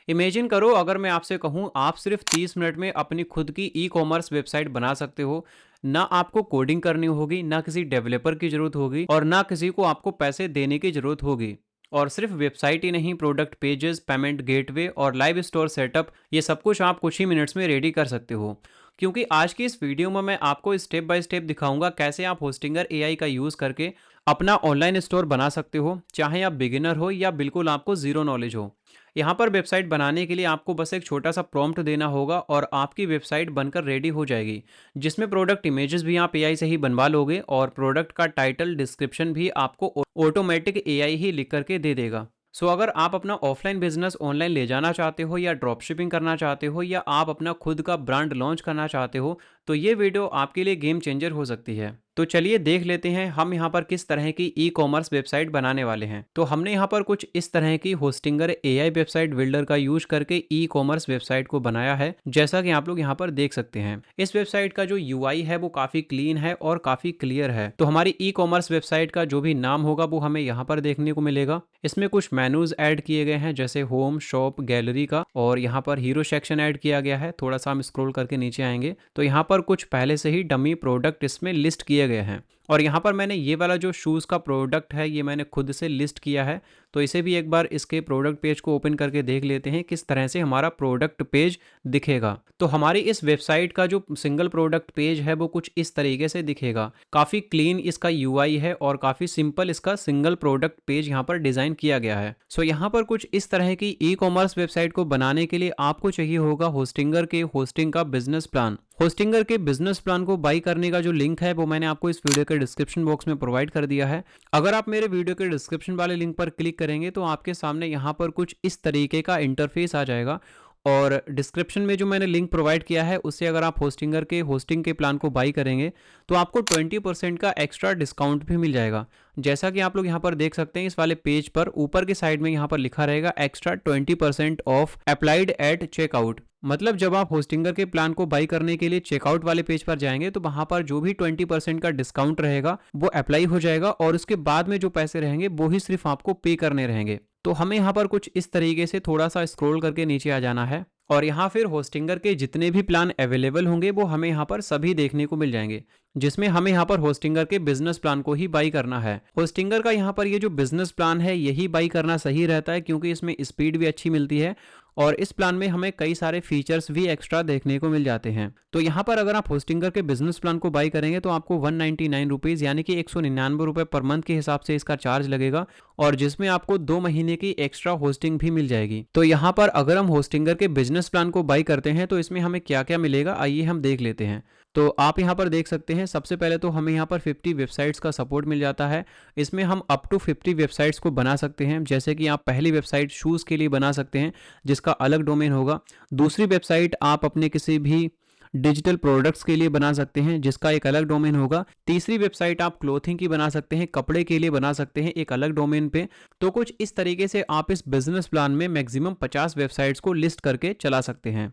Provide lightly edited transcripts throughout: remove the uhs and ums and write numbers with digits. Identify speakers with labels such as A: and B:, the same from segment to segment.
A: Imagine करो अगर मैं आपसे कहूँ आप सिर्फ 30 मिनट में अपनी खुद की ई कॉमर्स वेबसाइट बना सकते हो। ना आपको कोडिंग करनी होगी, ना किसी डेवलपर की जरूरत होगी और ना किसी को आपको पैसे देने की जरूरत होगी। और सिर्फ वेबसाइट ही नहीं, प्रोडक्ट पेजेस, पेमेंट गेटवे और लाइव स्टोर सेटअप, ये सब कुछ आप कुछ ही मिनट्स में रेडी कर सकते हो। क्योंकि आज की इस वीडियो में मैं आपको स्टेप बाय स्टेप दिखाऊंगा कैसे आप होस्टिंगर एआई का यूज़ करके अपना ऑनलाइन स्टोर बना सकते हो, चाहे आप बिगिनर हो या बिल्कुल आपको ज़ीरो नॉलेज हो। यहाँ पर वेबसाइट बनाने के लिए आपको बस एक छोटा सा प्रॉम्प्ट देना होगा और आपकी वेबसाइट बनकर रेडी हो जाएगी, जिसमें प्रोडक्ट इमेजेस भी आप एआई से ही बनवा लोगे और प्रोडक्ट का टाइटल, डिस्क्रिप्शन भी आपको ऑटोमेटिक एआई ही लिख करके दे देगा। सो अगर आप अपना ऑफलाइन बिजनेस ऑनलाइन ले जाना चाहते हो या ड्रॉप शिपिंग करना चाहते हो या आप अपना खुद का ब्रांड लॉन्च करना चाहते हो, तो ये वीडियो आपके लिए गेम चेंजर हो सकती है। तो चलिए देख लेते हैं हम यहाँ पर किस तरह की ई कॉमर्स वेबसाइट बनाने वाले हैं। तो हमने यहाँ पर कुछ इस तरह की होस्टिंगर एआई वेबसाइट बिल्डर का यूज करके ई कॉमर्स वेबसाइट को बनाया है, जैसा कि आप लोग यहाँ पर देख सकते हैं। इस वेबसाइट का जो यूआई है वो काफी क्लीन है और काफी क्लियर है। तो हमारी ई कॉमर्स वेबसाइट का जो भी नाम होगा वो हमें यहाँ पर देखने को मिलेगा। इसमें कुछ मेनूज ऐड किए गए हैं, जैसे होम, शॉप, गैलरी का, और यहाँ पर हीरो सेक्शन ऐड किया गया है। थोड़ा सा हम स्क्रॉल करके नीचे आएंगे तो यहाँ पर कुछ पहले से ही डमी प्रोडक्ट इसमें लिस्ट किए गए हैं। और यहाँ पर मैंने ये वाला जो शूज़ का प्रोडक्ट है ये मैंने खुद से लिस्ट किया है। तो इसे भी एक बार इसके प्रोडक्ट पेज को ओपन करके देख लेते हैं किस तरह से हमारा प्रोडक्ट पेज दिखेगा। तो हमारी इस वेबसाइट का जो सिंगल प्रोडक्ट पेज है वो कुछ इस तरीके से दिखेगा। काफ़ी क्लीन इसका यूआई है और काफ़ी सिंपल इसका सिंगल प्रोडक्ट पेज यहाँ पर डिज़ाइन किया गया है। सो यहाँ पर कुछ इस तरह की ई कॉमर्स वेबसाइट को बनाने के लिए आपको चाहिए होगा होस्टिंगर के होस्टिंग का बिजनेस प्लान। होस्टिंगर के बिजनेस प्लान को बाई करने का जो लिंक है वो मैंने आपको इस वीडियो के डिस्क्रिप्शन बॉक्स में प्रोवाइड कर दिया है। अगर आप मेरे वीडियो के डिस्क्रिप्शन वाले लिंक पर क्लिक करेंगे तो आपके सामने यहाँ पर कुछ इस तरीके का इंटरफेस आ जाएगा। और डिस्क्रिप्शन में जो मैंने लिंक प्रोवाइड किया है उससे अगर आप होस्टिंगर के होस्टिंग के प्लान को बाई करेंगे तो आपको 20% का एक्स्ट्रा डिस्काउंट भी मिल जाएगा। जैसा कि आप लोग यहाँ पर देख सकते हैं, इस वाले पेज पर ऊपर की साइड में यहाँ पर लिखा रहेगा extra 20% off applied at checkout. मतलब जब आप होस्टिंगर के प्लान को बाई करने के लिए चेकआउट वाले पेज पर जाएंगे तो वहां पर जो भी 20% का डिस्काउंट रहेगा वो अप्लाई हो जाएगा और उसके बाद में जो पैसे रहेंगे वो ही सिर्फ आपको पे करने रहेंगे। तो हमें यहाँ पर कुछ इस तरीके से थोड़ा सा स्क्रॉल करके नीचे आ जाना है और यहाँ फिर होस्टिंगर के जितने भी प्लान अवेलेबल होंगे वो हमें यहाँ पर सभी देखने को मिल जाएंगे, जिसमें हमें यहाँ पर होस्टिंगर के बिजनेस प्लान को ही बाई करना है। होस्टिंगर का यहाँ पर ये जो बिजनेस प्लान है यही बाई करना सही रहता है, क्योंकि इसमें स्पीड भी अच्छी मिलती है और इस प्लान में हमें कई सारे फीचर्स भी एक्स्ट्रा देखने को मिल जाते हैं। तो यहाँ पर अगर आप होस्टिंगर के बिजनेस प्लान को बाई करेंगे तो आपको 199 रुपीज़ यानी कि 199 रुपये पर मंथ के हिसाब से इसका चार्ज लगेगा, और जिसमें आपको 2 महीने की एक्स्ट्रा होस्टिंग भी मिल जाएगी। तो यहाँ पर अगर हम होस्टिंगर के बिजनेस प्लान को बाई करते हैं तो इसमें हमें क्या क्या मिलेगा आइए हम देख लेते हैं। तो आप यहाँ पर देख सकते हैं, सबसे पहले तो हमें यहाँ पर 50 वेबसाइट्स का सपोर्ट मिल जाता है। इसमें हम अप टू 50 वेबसाइट्स को बना सकते हैं। जैसे कि आप पहली वेबसाइट शूज़ के लिए बना सकते हैं जिसका अलग डोमेन होगा। दूसरी वेबसाइट आप अपने किसी भी डिजिटल प्रोडक्ट्स के लिए बना सकते हैं जिसका एक अलग डोमेन होगा। तीसरी वेबसाइट आप क्लोथिंग की बना सकते हैं, कपड़े के लिए बना सकते हैं एक अलग डोमेन पे। तो कुछ इस तरीके से आप इस बिजनेस प्लान में मैक्सिमम 50 वेबसाइट्स को लिस्ट करके चला सकते हैं।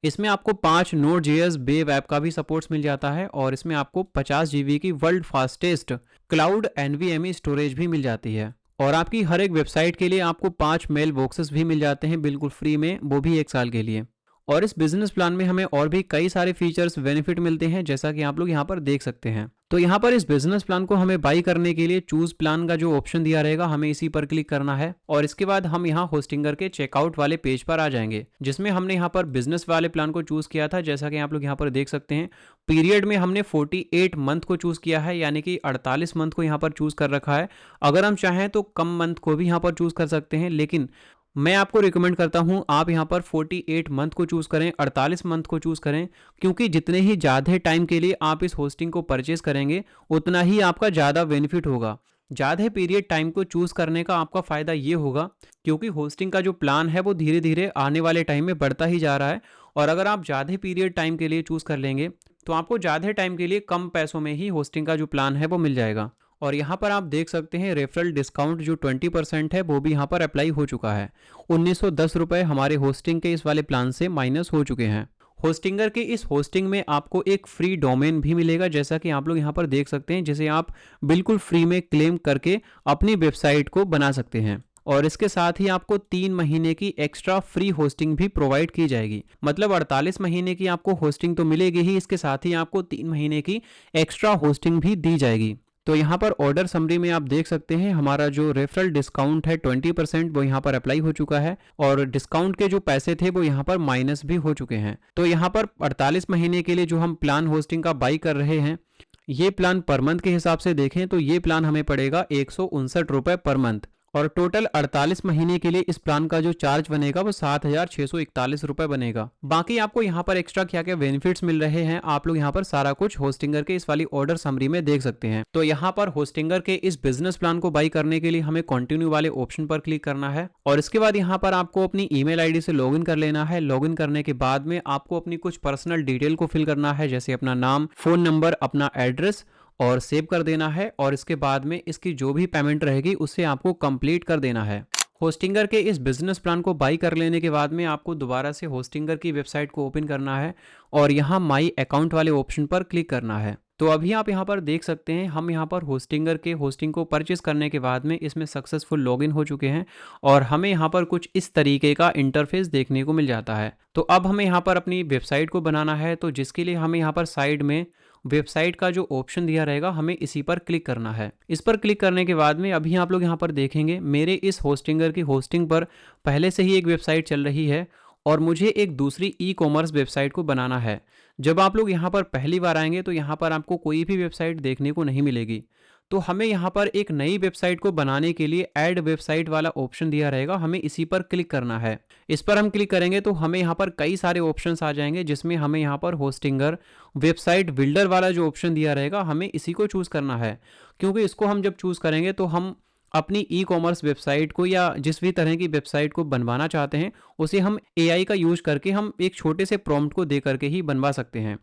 A: इसमें आपको 5 Node.js वेब ऐप का भी सपोर्ट्स मिल जाता है और इसमें आपको 50 GB की world fastest cloud NVMe storage भी मिल जाती है। और आपकी हर एक वेबसाइट के लिए आपको 5 मेल बॉक्सेस भी मिल जाते हैं बिल्कुल फ्री में, वो भी 1 साल के लिए। और इस बिजनेस प्लान में हमें और भी कई सारे फीचर्स बेनिफिट मिलते हैं, जैसा कि आप लोग यहाँ पर देख सकते हैं। तो यहाँ पर इस बिजनेस प्लान को हमें बाई करने के लिए चूज प्लान का जो ऑप्शन दिया रहेगा हमें इसी पर क्लिक करना है और इसके बाद हम यहाँ होस्टिंगर के चेकआउट वाले पेज पर आ जाएंगे, जिसमें हमने यहाँ पर बिजनेस वाले प्लान को चूज किया था। जैसा कि आप लोग यहाँ पर देख सकते हैं, पीरियड में हमने 48 मंथ को चूज किया है, यानी कि 48 मंथ को यहाँ पर चूज कर रखा है। अगर हम चाहें तो कम मंथ को भी यहाँ पर चूज कर सकते हैं, लेकिन मैं आपको रिकमेंड करता हूं आप यहां पर 48 मंथ को चूज करें, 48 मंथ को चूज करें, क्योंकि जितने ही ज़्यादा टाइम के लिए आप इस होस्टिंग को परचेज करेंगे उतना ही आपका ज़्यादा बेनिफिट होगा। ज़्यादा पीरियड टाइम को चूज करने का आपका फ़ायदा ये होगा क्योंकि होस्टिंग का जो प्लान है वो धीरे धीरे आने वाले टाइम में बढ़ता ही जा रहा है, और अगर आप ज़्यादा पीरियड टाइम के लिए चूज कर लेंगे तो आपको ज़्यादा टाइम के लिए कम पैसों में ही होस्टिंग का जो प्लान है वो मिल जाएगा। और यहाँ पर आप देख सकते हैं रेफरल डिस्काउंट जो 20% है वो भी यहाँ पर अप्लाई हो चुका है। 1910 रुपये हमारे होस्टिंग के इस वाले प्लान से माइनस हो चुके हैं। होस्टिंगर के इस होस्टिंग में आपको एक फ्री डोमेन भी मिलेगा, जैसा कि आप लोग यहाँ पर देख सकते हैं, जिसे आप बिल्कुल फ्री में क्लेम करके अपनी वेबसाइट को बना सकते हैं। और इसके साथ ही आपको 3 महीने की एक्स्ट्रा फ्री होस्टिंग भी प्रोवाइड की जाएगी। मतलब 48 महीने की आपको होस्टिंग तो मिलेगी ही, इसके साथ ही आपको 3 महीने की एक्स्ट्रा होस्टिंग भी दी जाएगी। तो यहाँ पर ऑर्डर समरी में आप देख सकते हैं हमारा जो रेफरल डिस्काउंट है 20% वो यहाँ पर अप्लाई हो चुका है, और डिस्काउंट के जो पैसे थे वो यहाँ पर माइनस भी हो चुके हैं। तो यहाँ पर 48 महीने के लिए जो हम प्लान होस्टिंग का बाई कर रहे हैं, ये प्लान पर मंथ के हिसाब से देखें तो ये प्लान हमें पड़ेगा 159 रुपये पर मंथ, और टोटल 48 महीने के लिए इस प्लान का जो चार्ज बनेगा वो 7,641 रुपये बनेगा। बाकी आपको यहाँ पर एक्स्ट्रा क्या क्या बेनिफिट्स मिल रहे हैं, आप लोग यहाँ पर सारा कुछ होस्टिंगर के इस वाली ऑर्डर समरी में देख सकते हैं। तो यहाँ पर होस्टिंगर के इस बिजनेस प्लान को बाई करने के लिए हमें कंटिन्यू वाले ऑप्शन पर क्लिक करना है, और इसके बाद यहाँ पर आपको अपनी ईमेल आईडी से लॉगिन कर लेना है। लॉगिन करने के बाद में आपको अपनी कुछ पर्सनल डिटेल को फिल करना है, जैसे अपना नाम, फोन नंबर, अपना एड्रेस, और सेव कर देना है। और इसके बाद में इसकी जो भी पेमेंट रहेगी उसे आपको कंप्लीट कर देना है। होस्टिंगर के इस बिजनेस प्लान को बाई कर लेने के बाद में आपको दोबारा से होस्टिंगर की वेबसाइट को ओपन करना है, और यहाँ माई अकाउंट वाले ऑप्शन पर क्लिक करना है। तो अभी आप यहाँ पर देख सकते हैं हम यहाँ पर होस्टिंगर के होस्टिंग को परचेस करने के बाद में इसमें सक्सेसफुल लॉगिन हो चुके हैं, और हमें यहाँ पर कुछ इस तरीके का इंटरफेस देखने को मिल जाता है। तो अब हमें यहाँ पर अपनी वेबसाइट को बनाना है, तो जिसके लिए हमें यहाँ पर साइड में वेबसाइट का जो ऑप्शन दिया रहेगा हमें इसी पर क्लिक करना है। इस पर क्लिक करने के बाद में अभी आप लोग यहाँ पर देखेंगे मेरे इस होस्टिंगर की होस्टिंग पर पहले से ही एक वेबसाइट चल रही है, और मुझे एक दूसरी ई कॉमर्स वेबसाइट को बनाना है। जब आप लोग यहाँ पर पहली बार आएंगे तो यहाँ पर आपको कोई भी वेबसाइट देखने को नहीं मिलेगी। तो हमें यहाँ पर एक नई वेबसाइट को बनाने के लिए ऐड वेबसाइट वाला ऑप्शन दिया रहेगा, हमें इसी पर क्लिक करना है। इस पर हम क्लिक करेंगे तो हमें यहाँ पर कई सारे ऑप्शंस आ जाएंगे, जिसमें हमें यहाँ पर होस्टिंगर वेबसाइट बिल्डर वाला जो ऑप्शन दिया रहेगा हमें इसी को चूज़ करना है, क्योंकि इसको हम जब चूज़ करेंगे तो हम अपनी ई कॉमर्स वेबसाइट को या जिस भी तरह की वेबसाइट को बनवाना चाहते हैं उसे हम एआई का यूज करके हम एक छोटे से प्रॉम्प्ट को दे करके ही बनवा सकते हैं।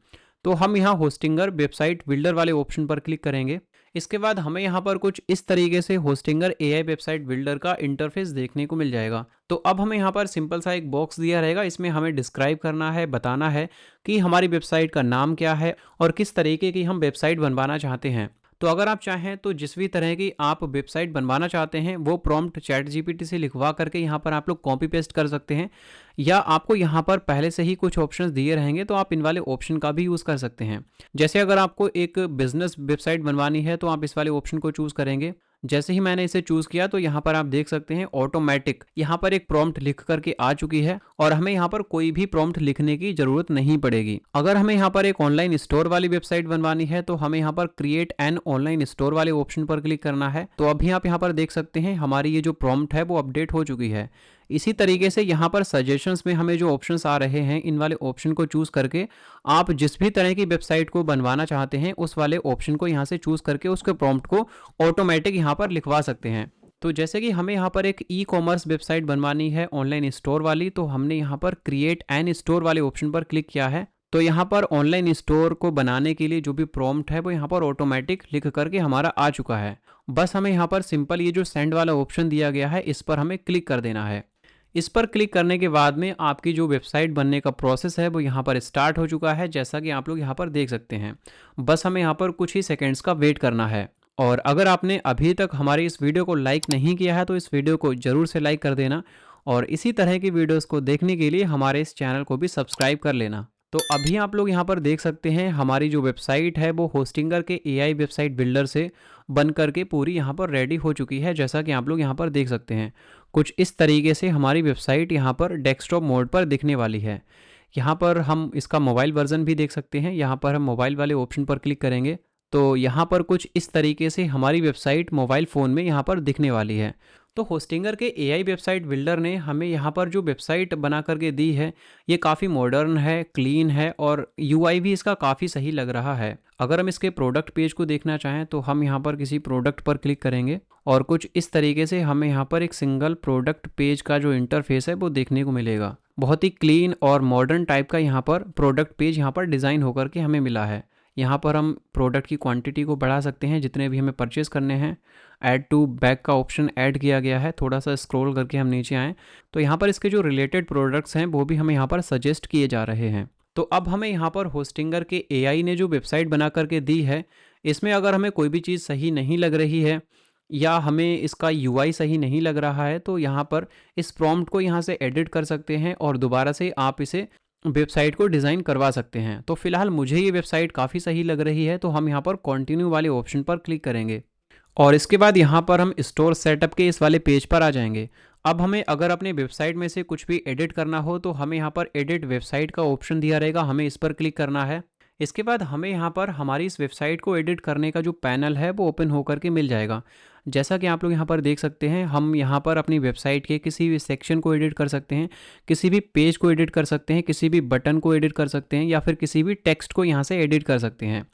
A: तो हम यहाँ होस्टिंगर वेबसाइट बिल्डर वाले ऑप्शन पर क्लिक करेंगे। इसके बाद हमें यहाँ पर कुछ इस तरीके से होस्टिंगर एआई वेबसाइट बिल्डर का इंटरफेस देखने को मिल जाएगा। तो अब हमें यहाँ पर सिंपल सा एक बॉक्स दिया रहेगा, इसमें हमें डिस्क्राइब करना है, बताना है कि हमारी वेबसाइट का नाम क्या है और किस तरीके की हम वेबसाइट बनवाना चाहते हैं। तो अगर आप चाहें तो जिस भी तरह की आप वेबसाइट बनवाना चाहते हैं वो प्रॉम्प्ट चैट जीपीटी से लिखवा करके यहाँ पर आप लोग कॉपी पेस्ट कर सकते हैं, या आपको यहाँ पर पहले से ही कुछ ऑप्शंस दिए रहेंगे तो आप इन वाले ऑप्शन का भी यूज़ कर सकते हैं। जैसे अगर आपको एक बिजनेस वेबसाइट बनवानी है तो आप इस वाले ऑप्शन को चूज़ करेंगे। जैसे ही मैंने इसे चूज़ किया तो यहाँ पर आप देख सकते हैं ऑटोमेटिक यहाँ पर एक प्रॉम्प्ट लिख करके आ चुकी है, और हमें यहाँ पर कोई भी प्रॉम्प्ट लिखने की जरूरत नहीं पड़ेगी। अगर हमें यहाँ पर एक ऑनलाइन स्टोर वाली वेबसाइट बनवानी है तो हमें यहाँ पर क्रिएट एन ऑनलाइन स्टोर वाले ऑप्शन पर क्लिक करना है। तो अभी आप यहाँ पर देख सकते हैं हमारी ये जो प्रॉम्प्ट है वो अपडेट हो चुकी है। इसी तरीके से यहाँ पर सजेशंस में हमें जो ऑप्शंस आ रहे हैं इन वाले ऑप्शन को चूज़ करके आप जिस भी तरह की वेबसाइट को बनवाना चाहते हैं उस वाले ऑप्शन को यहाँ से चूज़ करके उसके प्रॉम्प्ट को ऑटोमेटिक यहाँ पर लिखवा सकते हैं। तो जैसे कि हमें यहाँ पर एक ई कॉमर्स वेबसाइट बनवानी है ऑनलाइन स्टोर वाली, तो हमने यहाँ पर क्रिएट एन स्टोर वाले ऑप्शन पर क्लिक किया है। तो यहाँ पर ऑनलाइन स्टोर को बनाने के लिए जो भी प्रॉम्प्ट है वो यहाँ पर ऑटोमेटिक लिख करके हमारा आ चुका है। बस हमें यहाँ पर सिंपल ये जो सेंड वाला ऑप्शन दिया गया है इस पर हमें क्लिक कर देना है। इस पर क्लिक करने के बाद में आपकी जो वेबसाइट बनने का प्रोसेस है वो यहाँ पर स्टार्ट हो चुका है, जैसा कि आप लोग यहाँ पर देख सकते हैं। बस हमें यहाँ पर कुछ ही सेकंड्स का वेट करना है। और अगर आपने अभी तक हमारी इस वीडियो को लाइक नहीं किया है तो इस वीडियो को ज़रूर से लाइक कर देना, और इसी तरह की वीडियोस को देखने के लिए हमारे इस चैनल को भी सब्सक्राइब कर लेना। तो अभी आप लोग यहाँ पर देख सकते हैं हमारी जो वेबसाइट है वो होस्टिंगर के एआई वेबसाइट बिल्डर से बन करके पूरी यहाँ पर रेडी हो चुकी है, जैसा कि आप लोग यहाँ पर देख सकते हैं। कुछ इस तरीके से हमारी वेबसाइट यहाँ पर डेस्कटॉप मोड पर दिखने वाली है। यहाँ पर हम इसका मोबाइल वर्जन भी देख सकते हैं। यहाँ पर हम मोबाइल वाले ऑप्शन पर क्लिक करेंगे तो यहाँ पर कुछ इस तरीके से हमारी वेबसाइट मोबाइल फ़ोन में यहाँ पर दिखने वाली है। तो होस्टिंगर के एआई वेबसाइट बिल्डर ने हमें यहाँ पर जो वेबसाइट बना करके दी है ये काफ़ी मॉडर्न है, क्लीन है, और यूआई भी इसका काफ़ी सही लग रहा है। अगर हम इसके प्रोडक्ट पेज को देखना चाहें तो हम यहाँ पर किसी प्रोडक्ट पर क्लिक करेंगे और कुछ इस तरीके से हमें यहाँ पर एक सिंगल प्रोडक्ट पेज का जो इंटरफेस है वो देखने को मिलेगा। बहुत ही क्लीन और मॉडर्न टाइप का यहाँ पर प्रोडक्ट पेज यहाँ पर डिज़ाइन होकर के हमें मिला है। यहाँ पर हम प्रोडक्ट की क्वांटिटी को बढ़ा सकते हैं जितने भी हमें परचेज़ करने हैं। ऐड टू बैग का ऑप्शन ऐड किया गया है। थोड़ा सा स्क्रॉल करके हम नीचे आएँ तो यहाँ पर इसके जो रिलेटेड प्रोडक्ट्स हैं वो भी हमें यहाँ पर सजेस्ट किए जा रहे हैं। तो अब हमें यहाँ पर होस्टिंगर के एआई ने जो वेबसाइट बना करके दी है इसमें अगर हमें कोई भी चीज़ सही नहीं लग रही है या हमें इसका यूआई सही नहीं लग रहा है, तो यहाँ पर इस प्रॉम्प्ट को यहाँ से एडिट कर सकते हैं और दोबारा से आप इसे वेबसाइट को डिज़ाइन करवा सकते हैं। तो फिलहाल मुझे ये वेबसाइट काफ़ी सही लग रही है, तो हम यहाँ पर कंटिन्यू वाले ऑप्शन पर क्लिक करेंगे और इसके बाद यहाँ पर हम स्टोर सेटअप के इस वाले पेज पर आ जाएंगे। अब हमें अगर अपने वेबसाइट में से कुछ भी एडिट करना हो तो हमें यहाँ पर एडिट वेबसाइट का ऑप्शन दिया रहेगा, हमें इस पर क्लिक करना है। इसके बाद हमें यहाँ पर हमारी इस वेबसाइट को एडिट करने का जो पैनल है वो ओपन होकर के मिल जाएगा। जैसा कि आप लोग यहाँ पर देख सकते हैं, हम यहाँ पर अपनी वेबसाइट के किसी भी सेक्शन को एडिट कर सकते हैं, किसी भी पेज को एडिट कर सकते हैं, किसी भी बटन को एडिट कर सकते हैं या फिर किसी भी टेक्स्ट को यहाँ से एडिट कर सकते हैं।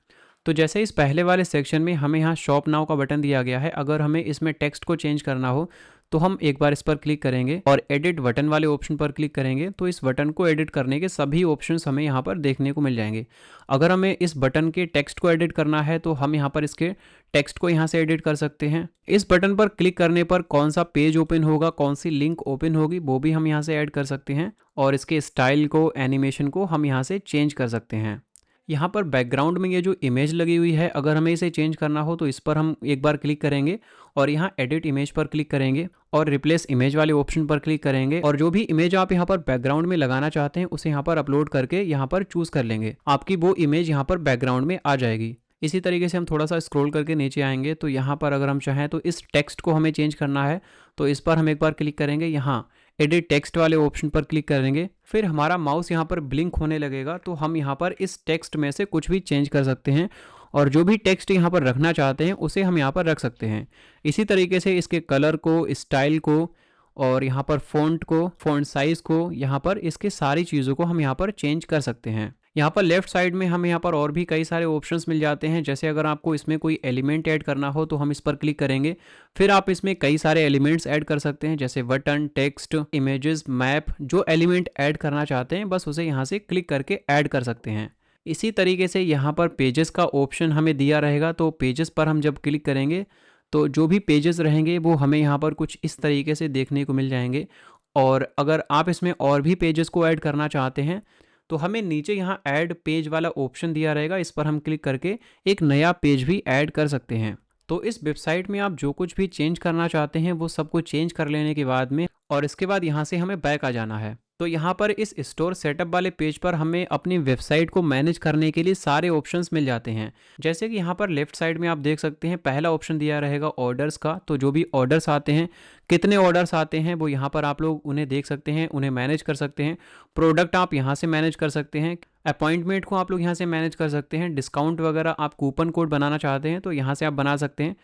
A: तो जैसे इस पहले वाले सेक्शन में हमें यहाँ शॉप नाउ का बटन दिया गया है, अगर हमें इसमें टेक्स्ट को चेंज करना हो तो हम एक बार इस पर क्लिक करेंगे और एडिट बटन वाले ऑप्शन पर क्लिक करेंगे, तो इस बटन को एडिट करने के सभी ऑप्शंस हमें यहाँ पर देखने को मिल जाएंगे। अगर हमें इस बटन के टेक्स्ट को एडिट करना है तो हम यहाँ पर इसके टेक्स्ट को यहाँ से एडिट कर सकते हैं। इस बटन पर क्लिक करने पर कौन सा पेज ओपन होगा, कौन सी लिंक ओपन होगी, वो भी हम यहाँ से ऐड कर सकते हैं और इसके स्टाइल को, एनिमेशन को हम यहाँ से चेंज कर सकते हैं। यहाँ पर बैकग्राउंड में ये जो इमेज लगी हुई है, अगर हमें इसे चेंज करना हो तो इस पर हम एक बार क्लिक करेंगे और यहाँ एडिट इमेज पर क्लिक करेंगे और रिप्लेस इमेज वाले ऑप्शन पर क्लिक करेंगे और जो भी इमेज आप यहाँ पर बैकग्राउंड में लगाना चाहते हैं उसे यहाँ पर अपलोड करके यहाँ पर चूज कर लेंगे। आपकी वो इमेज यहाँ पर बैकग्राउंड में आ जाएगी। इसी तरीके से हम थोड़ा सा स्क्रॉल करके नीचे आएंगे तो यहाँ पर अगर हम चाहें तो इस टेक्स्ट को हमें चेंज करना है तो इस पर हम एक बार क्लिक करेंगे, यहाँ एडिट टेक्स्ट वाले ऑप्शन पर क्लिक करेंगे, फिर हमारा माउस यहाँ पर ब्लिंक होने लगेगा तो हम यहाँ पर इस टेक्स्ट में से कुछ भी चेंज कर सकते हैं और जो भी टेक्स्ट यहाँ पर रखना चाहते हैं उसे हम यहाँ पर रख सकते हैं। इसी तरीके से इसके कलर को, स्टाइल को और यहाँ पर फ़ॉन्ट को, फ़ॉन्ट साइज़ को, यहाँ पर इसके सारी चीज़ों को हम यहाँ पर चेंज कर सकते हैं। यहाँ पर लेफ्ट साइड में हमें यहाँ पर और भी कई सारे ऑप्शंस मिल जाते हैं। जैसे अगर आपको इसमें कोई एलिमेंट ऐड करना हो तो हम इस पर क्लिक करेंगे, फिर आप इसमें कई सारे एलिमेंट्स ऐड कर सकते हैं जैसे बटन, टेक्स्ट, इमेजेस, मैप। जो एलिमेंट ऐड करना चाहते हैं बस उसे यहाँ से क्लिक करके ऐड कर सकते हैं। इसी तरीके से यहाँ पर पेजेस का ऑप्शन हमें दिया रहेगा, तो पेजेस पर हम जब क्लिक करेंगे तो जो भी पेजेस रहेंगे वो हमें यहाँ पर कुछ इस तरीके से देखने को मिल जाएंगे। और अगर आप इसमें और भी पेजेस को ऐड करना चाहते हैं तो हमें नीचे यहाँ ऐड पेज वाला ऑप्शन दिया रहेगा, इस पर हम क्लिक करके एक नया पेज भी ऐड कर सकते हैं। तो इस वेबसाइट में आप जो कुछ भी चेंज करना चाहते हैं वो सब कुछ चेंज कर लेने के बाद में और इसके बाद यहाँ से हमें बैक आ जाना है। तो यहाँ पर इस स्टोर सेटअप वाले पेज पर हमें अपनी वेबसाइट को मैनेज करने के लिए सारे ऑप्शंस मिल जाते हैं। जैसे कि यहाँ पर लेफ्ट साइड में आप देख सकते हैं, पहला ऑप्शन दिया रहेगा ऑर्डर्स का, तो जो भी ऑर्डर्स आते हैं, कितने ऑर्डर्स आते हैं वो यहाँ पर आप लोग उन्हें देख सकते हैं, उन्हें मैनेज कर सकते हैं। प्रोडक्ट आप यहाँ से मैनेज कर सकते हैं, अपॉइंटमेंट को आप लोग यहाँ से मैनेज कर सकते हैं, डिस्काउंट वगैरह आप कूपन कोड बनाना चाहते हैं तो यहाँ से आप बना सकते हैं।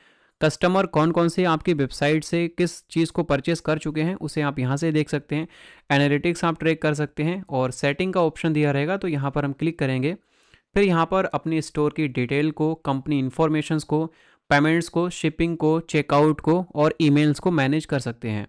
A: कस्टमर कौन कौन से आपकी वेबसाइट से किस चीज़ को परचेस कर चुके हैं उसे आप यहाँ से देख सकते हैं। एनालिटिक्स आप ट्रैक कर सकते हैं और सेटिंग का ऑप्शन दिया रहेगा तो यहाँ पर हम क्लिक करेंगे। फिर यहाँ पर अपनी स्टोर की डिटेल को, कंपनी इन्फॉर्मेशंस को, पेमेंट्स को, शिपिंग को, चेकआउट को और ईमेल्स को मैनेज कर सकते हैं।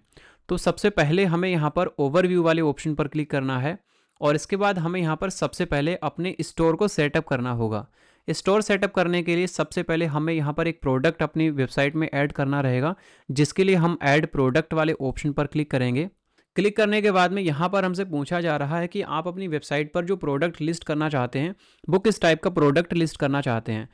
A: तो सबसे पहले हमें यहाँ पर ओवरव्यू वाले ऑप्शन पर क्लिक करना है और इसके बाद हमें यहाँ पर सबसे पहले अपने स्टोर को सेटअप करना होगा। स्टोर सेटअप करने के लिए सबसे पहले हमें यहाँ पर एक प्रोडक्ट अपनी वेबसाइट में ऐड करना रहेगा, जिसके लिए हम ऐड प्रोडक्ट वाले ऑप्शन पर क्लिक करेंगे। क्लिक करने के बाद में यहाँ पर हमसे पूछा जा रहा है कि आप अपनी वेबसाइट पर जो प्रोडक्ट लिस्ट करना चाहते हैं वो किस टाइप का प्रोडक्ट लिस्ट करना चाहते हैं।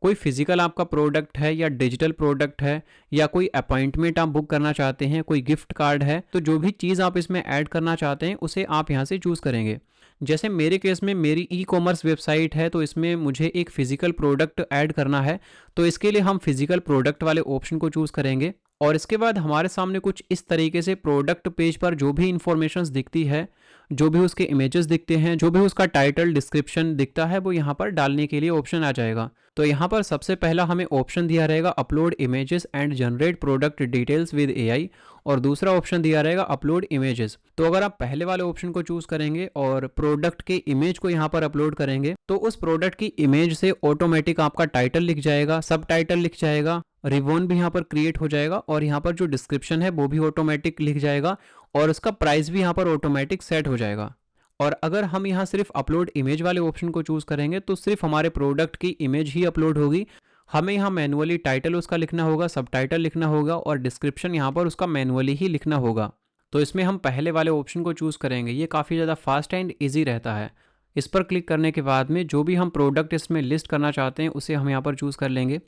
A: कोई फिजिकल आपका प्रोडक्ट है या डिजिटल प्रोडक्ट है या कोई अपॉइंटमेंट आप बुक करना चाहते हैं, कोई गिफ्ट कार्ड है, तो जो भी चीज़ आप इसमें ऐड करना चाहते हैं उसे आप यहाँ से चूज़ करेंगे। जैसे मेरे केस में मेरी ई कॉमर्स वेबसाइट है तो इसमें मुझे एक फ़िज़िकल प्रोडक्ट ऐड करना है, तो इसके लिए हम फिज़िकल प्रोडक्ट वाले ऑप्शन को चूज़ करेंगे और इसके बाद हमारे सामने कुछ इस तरीके से प्रोडक्ट पेज पर जो भी इंफॉर्मेशंस दिखती है, जो भी उसके इमेजेस दिखते हैं, जो भी उसका टाइटल, डिस्क्रिप्शन दिखता है, वो यहाँ पर डालने के लिए ऑप्शन आ जाएगा। तो यहाँ पर सबसे पहला हमें ऑप्शन दिया रहेगा upload images and generate product details with AI और दूसरा ऑप्शन दिया रहेगा अपलोड इमेजेस। तो अगर आप पहले वाले ऑप्शन को चूज करेंगे और प्रोडक्ट के इमेज को यहाँ पर अपलोड करेंगे तो उस प्रोडक्ट की इमेज से ऑटोमेटिक आपका टाइटल लिख जाएगा, सब टाइटल लिख जाएगा, रिबॉन भी यहाँ पर क्रिएट हो जाएगा और यहाँ पर जो डिस्क्रिप्शन है वो भी ऑटोमेटिक लिख जाएगा और उसका प्राइस भी यहाँ पर ऑटोमेटिक सेट हो जाएगा। और अगर हम यहाँ सिर्फ अपलोड इमेज वाले ऑप्शन को चूज करेंगे तो सिर्फ हमारे प्रोडक्ट की इमेज ही अपलोड होगी। हमें यहाँ मैनुअली टाइटल उसका लिखना होगा, सब टाइटल लिखना होगा और डिस्क्रिप्शन यहाँ पर उसका मैनुअली ही लिखना होगा। तो इसमें हम पहले वाले ऑप्शन को चूज़ करेंगे, ये काफ़ी ज़्यादा फास्ट एंड ईजी रहता है। इस पर क्लिक करने के बाद में जो भी हम प्रोडक्ट इसमें लिस्ट करना चाहते हैं उसे हम यहाँ पर चूज़ कर लेंगे।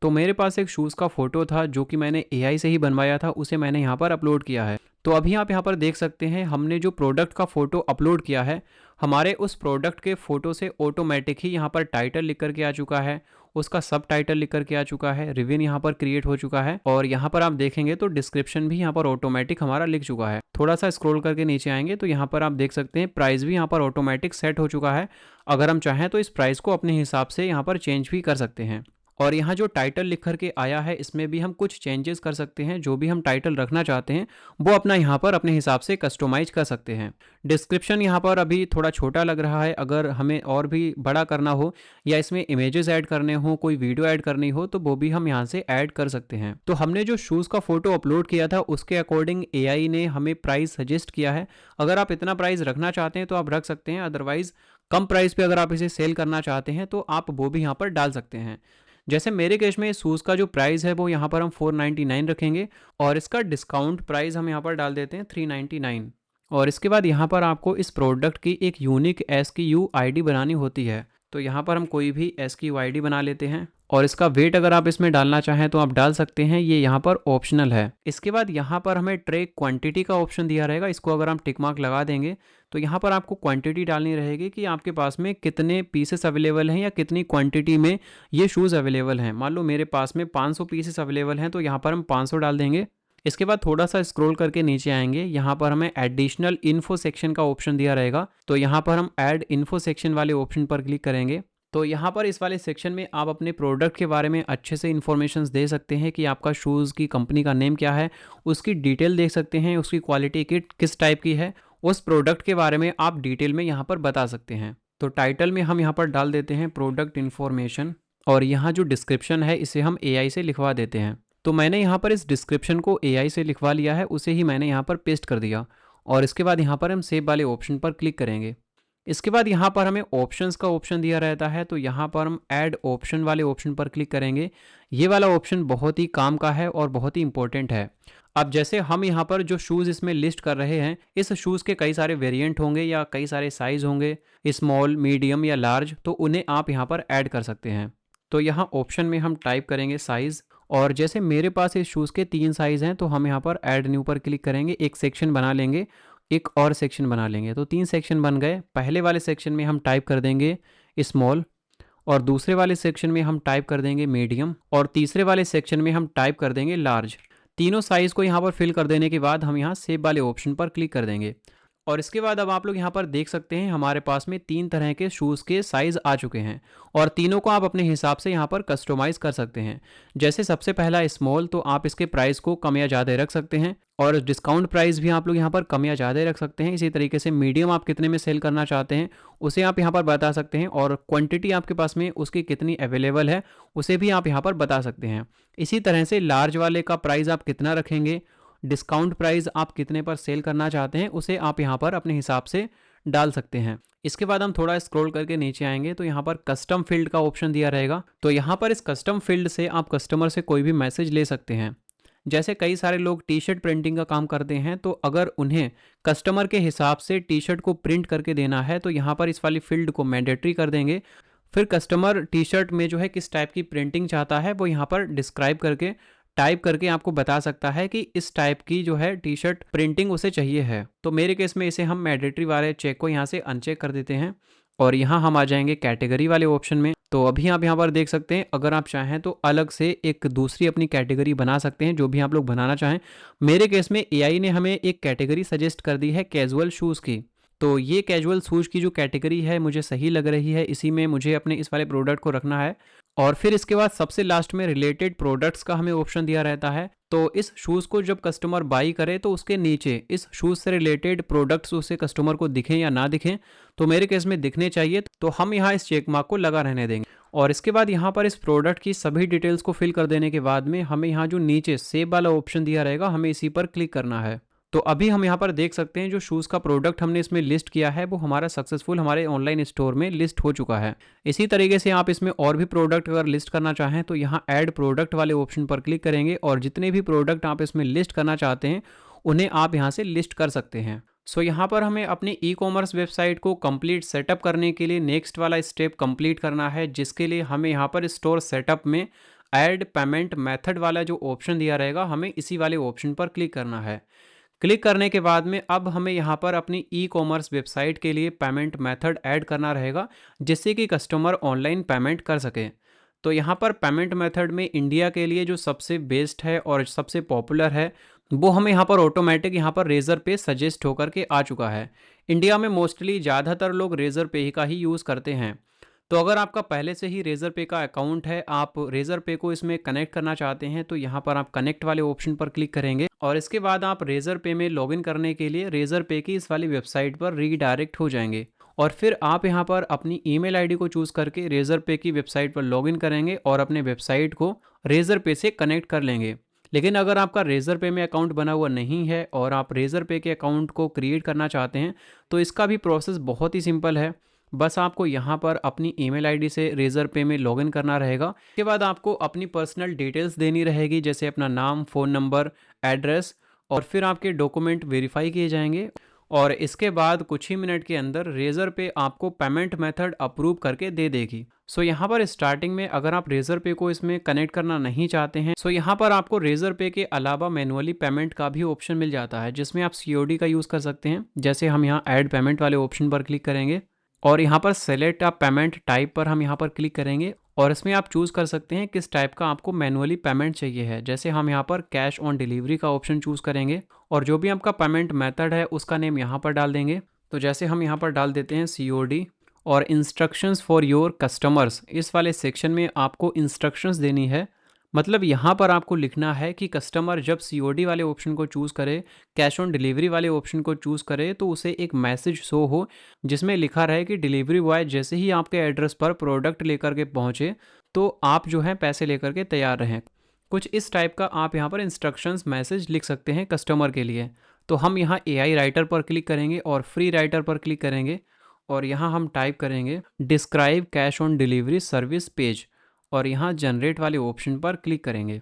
A: तो मेरे पास एक शूज़ का फ़ोटो था जो कि मैंने एआई से ही बनवाया था, उसे मैंने यहाँ पर अपलोड किया है। तो अभी आप यहाँ पर देख सकते हैं हमने जो प्रोडक्ट का फ़ोटो अपलोड किया है, हमारे उस प्रोडक्ट के फ़ोटो से ऑटोमेटिक ही यहाँ पर टाइटल लिख कर के आ चुका है, उसका सब टाइटल लिख कर के आ चुका है, रिव्यू यहाँ पर क्रिएट हो चुका है और यहाँ पर आप देखेंगे तो डिस्क्रिप्शन भी यहाँ पर ऑटोमेटिक हमारा लिख चुका है। थोड़ा सा स्क्रॉल करके नीचे आएंगे तो यहाँ पर आप देख सकते हैं प्राइस भी यहाँ पर ऑटोमेटिक सेट हो चुका है। अगर हम चाहें तो इस प्राइस को अपने हिसाब से यहाँ पर चेंज भी कर सकते हैं। और यहाँ जो टाइटल लिख कर के आया है इसमें भी हम कुछ चेंजेस कर सकते हैं, जो भी हम टाइटल रखना चाहते हैं वो अपना यहाँ पर अपने हिसाब से कस्टमाइज कर सकते हैं। डिस्क्रिप्शन यहाँ पर अभी थोड़ा छोटा लग रहा है, अगर हमें और भी बड़ा करना हो या इसमें इमेजेस ऐड करने हो, कोई वीडियो ऐड करनी हो तो वो भी हम यहाँ से ऐड कर सकते हैं। तो हमने जो शूज़ का फोटो अपलोड किया था उसके अकॉर्डिंग एआई ने हमें प्राइस सजेस्ट किया है। अगर आप इतना प्राइस रखना चाहते हैं तो आप रख सकते हैं, अदरवाइज कम प्राइस पे अगर आप इसे सेल करना चाहते हैं तो आप वो भी यहाँ पर डाल सकते हैं। जैसे मेरे केस में शूज़ का जो प्राइस है वो यहाँ पर हम 499 रखेंगे और इसका डिस्काउंट प्राइस हम यहाँ पर डाल देते हैं 399। और इसके बाद यहाँ पर आपको इस प्रोडक्ट की एक यूनिक SKU ID बनानी होती है। तो यहाँ पर हम कोई भी SKU ID बना लेते हैं और इसका वेट अगर आप इसमें डालना चाहें तो आप डाल सकते हैं, ये यहाँ पर ऑप्शनल है। इसके बाद यहाँ पर हमें ट्रैक क्वांटिटी का ऑप्शन दिया रहेगा, इसको अगर हम टिक मार्क लगा देंगे तो यहाँ पर आपको क्वांटिटी डालनी रहेगी कि आपके पास में कितने पीसेस अवेलेबल हैं या कितनी क्वांटिटी में ये शूज़ अवेलेबल हैं। मान लो मेरे पास में 500 पीसेस अवेलेबल हैं तो यहाँ पर हम 500 डाल देंगे। इसके बाद थोड़ा सा स्क्रॉल करके नीचे आएंगे, यहाँ पर हमें एडिशनल इन्फो सेक्शन का ऑप्शन दिया रहेगा, तो यहाँ पर हम ऐड इन्फो सेक्शन वाले ऑप्शन पर क्लिक करेंगे। तो यहाँ पर इस वाले सेक्शन में आप अपने प्रोडक्ट के बारे में अच्छे से इन्फॉर्मेशन दे सकते हैं कि आपका शूज़ की कंपनी का नेम क्या है, उसकी डिटेल देख सकते हैं, उसकी क्वालिटी किट किस टाइप की है, उस प्रोडक्ट के बारे में आप डिटेल में यहाँ पर बता सकते हैं। तो टाइटल में हम यहाँ पर डाल देते हैं प्रोडक्ट इन्फॉर्मेशन और यहाँ जो डिस्क्रिप्शन है इसे हम एआई से लिखवा देते हैं। तो मैंने यहाँ पर इस डिस्क्रिप्शन को एआई से लिखवा लिया है, उसे ही मैंने यहाँ पर पेस्ट कर दिया और इसके बाद यहाँ पर हम सेव वाले ऑप्शन पर क्लिक करेंगे। इसके बाद यहाँ पर हमें ऑप्शंस का ऑप्शन दिया रहता है, तो यहाँ पर हम ऐड ऑप्शन वाले ऑप्शन पर क्लिक करेंगे। ये वाला ऑप्शन बहुत ही काम का है और बहुत ही इंपॉर्टेंट है। अब जैसे हम यहाँ पर जो शूज़ इसमें लिस्ट कर रहे हैं, इस शूज़ के कई सारे वेरिएंट होंगे या कई सारे साइज़ होंगे, स्मॉल, मीडियम या लार्ज, तो उन्हें आप यहाँ पर ऐड कर सकते हैं। तो यहाँ ऑप्शन में हम टाइप करेंगे साइज़ और जैसे मेरे पास इस शूज़ के 3 साइज़ हैं तो हम यहाँ पर ऐड न्यू पर क्लिक करेंगे, एक सेक्शन बना लेंगे, एक और सेक्शन बना लेंगे, तो 3 सेक्शन बन गए। पहले वाले सेक्शन में हम टाइप कर देंगे स्मॉल और दूसरे वाले सेक्शन में हम टाइप कर देंगे मीडियम और तीसरे वाले सेक्शन में हम टाइप कर देंगे लार्ज। तीनों साइज़ को यहाँ पर फिल कर देने के बाद हम यहाँ सेव वाले ऑप्शन पर क्लिक कर देंगे और इसके बाद अब आप लोग यहाँ पर देख सकते हैं हमारे पास में 3 तरह के शूज़ के साइज़ आ चुके हैं और तीनों को आप अपने हिसाब से यहाँ पर कस्टमाइज़ कर सकते हैं। जैसे सबसे पहला स्मॉल, तो आप इसके प्राइस को कम या ज़्यादा रख सकते हैं और डिस्काउंट प्राइस भी आप लोग यहाँ पर कम या ज़्यादा रख सकते हैं। इसी तरीके से मीडियम आप कितने में सेल करना चाहते हैं उसे आप यहाँ पर बता सकते हैं और क्वांटिटी आपके पास में उसकी कितनी अवेलेबल है उसे भी आप यहाँ पर बता सकते हैं। इसी तरह से लार्ज वाले का प्राइस आप कितना रखेंगे, डिस्काउंट प्राइस आप कितने पर सेल करना चाहते हैं उसे आप यहाँ पर अपने हिसाब से डाल सकते हैं। इसके बाद हम थोड़ा स्क्रॉल करके नीचे आएंगे तो यहाँ पर कस्टम फील्ड का ऑप्शन दिया रहेगा, तो यहाँ पर इस कस्टम फील्ड से आप कस्टमर से कोई भी मैसेज ले सकते हैं। जैसे कई सारे लोग टी शर्ट प्रिंटिंग का काम करते हैं, तो अगर उन्हें कस्टमर के हिसाब से टी शर्ट को प्रिंट करके देना है तो यहाँ पर इस वाली फील्ड को मैंडेटरी कर देंगे। फिर कस्टमर टी शर्ट में जो है किस टाइप की प्रिंटिंग चाहता है वो यहाँ पर डिस्क्राइब करके टाइप करके आपको बता सकता है कि इस टाइप की जो है टी शर्ट प्रिंटिंग उसे चाहिए है। तो मेरे केस में इसे हम मैंडेटरी वाले चेक को यहाँ से अनचेक कर देते हैं और यहाँ हम आ जाएंगे कैटेगरी वाले ऑप्शन में। तो अभी आप यहाँ पर देख सकते हैं, अगर आप चाहें तो अलग से एक दूसरी अपनी कैटेगरी बना सकते हैं, जो भी आप लोग बनाना चाहें। मेरे केस में एआई ने हमें एक कैटेगरी सजेस्ट कर दी है कैजुअल शूज़ की, तो ये कैजुअल शूज़ की जो कैटेगरी है मुझे सही लग रही है, इसी में मुझे अपने इस वाले प्रोडक्ट को रखना है। और फिर इसके बाद सबसे लास्ट में रिलेटेड प्रोडक्ट्स का हमें ऑप्शन दिया रहता है, तो इस शूज़ को जब कस्टमर बाई करे तो उसके नीचे इस शूज़ से रिलेटेड प्रोडक्ट्स उसे कस्टमर को दिखें या ना दिखें, तो मेरे केस में दिखने चाहिए, तो हम यहाँ इस चेक मार्क को लगा रहने देंगे। और इसके बाद यहाँ पर इस प्रोडक्ट की सभी डिटेल्स को फिल कर देने के बाद में हमें यहाँ जो नीचे सेव वाला ऑप्शन दिया रहेगा हमें इसी पर क्लिक करना है। तो अभी हम यहाँ पर देख सकते हैं जो शूज़ का प्रोडक्ट हमने इसमें लिस्ट किया है वो हमारा सक्सेसफुल हमारे ऑनलाइन स्टोर में लिस्ट हो चुका है। इसी तरीके से आप इसमें और भी प्रोडक्ट अगर लिस्ट करना चाहें तो यहाँ ऐड प्रोडक्ट वाले ऑप्शन पर क्लिक करेंगे और जितने भी प्रोडक्ट आप इसमें लिस्ट करना चाहते हैं उन्हें आप यहाँ से लिस्ट कर सकते हैं। सो यहाँ पर हमें अपनी ई कॉमर्स वेबसाइट को कंप्लीट सेटअप करने के लिए नेक्स्ट वाला स्टेप कंप्लीट करना है, जिसके लिए हमें यहाँ पर स्टोर सेटअप में ऐड पेमेंट मेथड वाला जो ऑप्शन दिया रहेगा, हमें इसी वाले ऑप्शन पर क्लिक करना है। क्लिक करने के बाद में अब हमें यहाँ पर अपनी ई कॉमर्स वेबसाइट के लिए पेमेंट मेथड ऐड करना रहेगा, जिससे कि कस्टमर ऑनलाइन पेमेंट कर सके। तो यहाँ पर पेमेंट मेथड में इंडिया के लिए जो सबसे बेस्ट है और सबसे पॉपुलर है, वो हमें यहाँ पर ऑटोमेटिक यहाँ पर रेज़र पे सजेस्ट होकर के आ चुका है। इंडिया में मोस्टली ज़्यादातर लोग रेज़र पे का ही यूज़ करते हैं। तो अगर आपका पहले से ही रेज़र पे का अकाउंट है, आप रेज़र पे को इसमें कनेक्ट करना चाहते हैं, तो यहाँ पर आप कनेक्ट वाले ऑप्शन पर क्लिक करेंगे और इसके बाद आप रेज़र पे में लॉगिन करने के लिए रेज़र पे की इस वाली वेबसाइट पर रीडायरेक्ट हो जाएंगे। और फिर आप यहाँ पर अपनी ईमेल आईडी को चूज़ करके रेज़र पे की वेबसाइट पर लॉगिन करेंगे और अपने वेबसाइट को रेज़र पे से कनेक्ट कर लेंगे। लेकिन अगर आपका रेज़र पे में अकाउंट बना हुआ नहीं है और आप रेज़र पे के अकाउंट को क्रिएट करना चाहते हैं, तो इसका भी प्रोसेस बहुत ही सिंपल है। बस आपको यहाँ पर अपनी ईमेल आईडी से रेज़र पे में लॉगिन करना रहेगा। उसके बाद आपको अपनी पर्सनल डिटेल्स देनी रहेगी, जैसे अपना नाम, फ़ोन नंबर, एड्रेस, और फिर आपके डॉक्यूमेंट वेरीफाई किए जाएंगे और इसके बाद कुछ ही मिनट के अंदर रेज़र पे आपको पेमेंट मेथड अप्रूव करके दे देगी। सो यहाँ पर स्टार्टिंग में अगर आप रेज़र पे को इसमें कनेक्ट करना नहीं चाहते हैं, सो यहाँ पर आपको रेज़र पे के अलावा मैनुअली पेमेंट का भी ऑप्शन मिल जाता है, जिसमें आप सीओडी का यूज़ कर सकते हैं। जैसे हम यहाँ ऐड पेमेंट वाले ऑप्शन पर क्लिक करेंगे और यहाँ पर सेलेक्ट अ पेमेंट टाइप पर हम यहाँ पर क्लिक करेंगे और इसमें आप चूज़ कर सकते हैं किस टाइप का आपको मैनुअली पेमेंट चाहिए है। जैसे हम यहाँ पर कैश ऑन डिलीवरी का ऑप्शन चूज़ करेंगे और जो भी आपका पेमेंट मेथड है उसका नेम यहाँ पर डाल देंगे। तो जैसे हम यहाँ पर डाल देते हैं सीओडी और इंस्ट्रक्शंस फॉर योर कस्टमर्स, इस वाले सेक्शन में आपको इंस्ट्रक्शंस देनी है। मतलब यहाँ पर आपको लिखना है कि कस्टमर जब सीओडी वाले ऑप्शन को चूज़ करे, कैश ऑन डिलीवरी वाले ऑप्शन को चूज़ करे, तो उसे एक मैसेज शो हो जिसमें लिखा रहे कि डिलीवरी बॉय जैसे ही आपके एड्रेस पर प्रोडक्ट लेकर के पहुँचे, तो आप जो है पैसे लेकर के तैयार रहें। कुछ इस टाइप का आप यहाँ पर इंस्ट्रक्शंस मैसेज लिख सकते हैं कस्टमर के लिए। तो हम यहाँ एआई राइटर पर क्लिक करेंगे और फ्री राइटर पर क्लिक करेंगे और यहाँ हम टाइप करेंगे describe cash on delivery service page और यहाँ जनरेट वाले ऑप्शन पर क्लिक करेंगे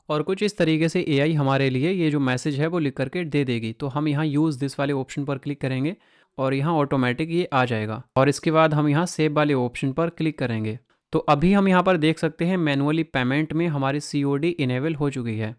A: और कुछ इस तरीके से एआई हमारे लिए ये जो मैसेज है वो लिख करके दे देगी। तो हम यहाँ यूज़ दिस वाले ऑप्शन पर क्लिक करेंगे और यहाँ ऑटोमेटिक ये आ जाएगा और इसके बाद हम यहाँ सेव वाले ऑप्शन पर क्लिक करेंगे। तो अभी हम यहाँ पर देख सकते हैं मैनुअली पेमेंट में हमारी सीओडी इनेबल हो चुकी है।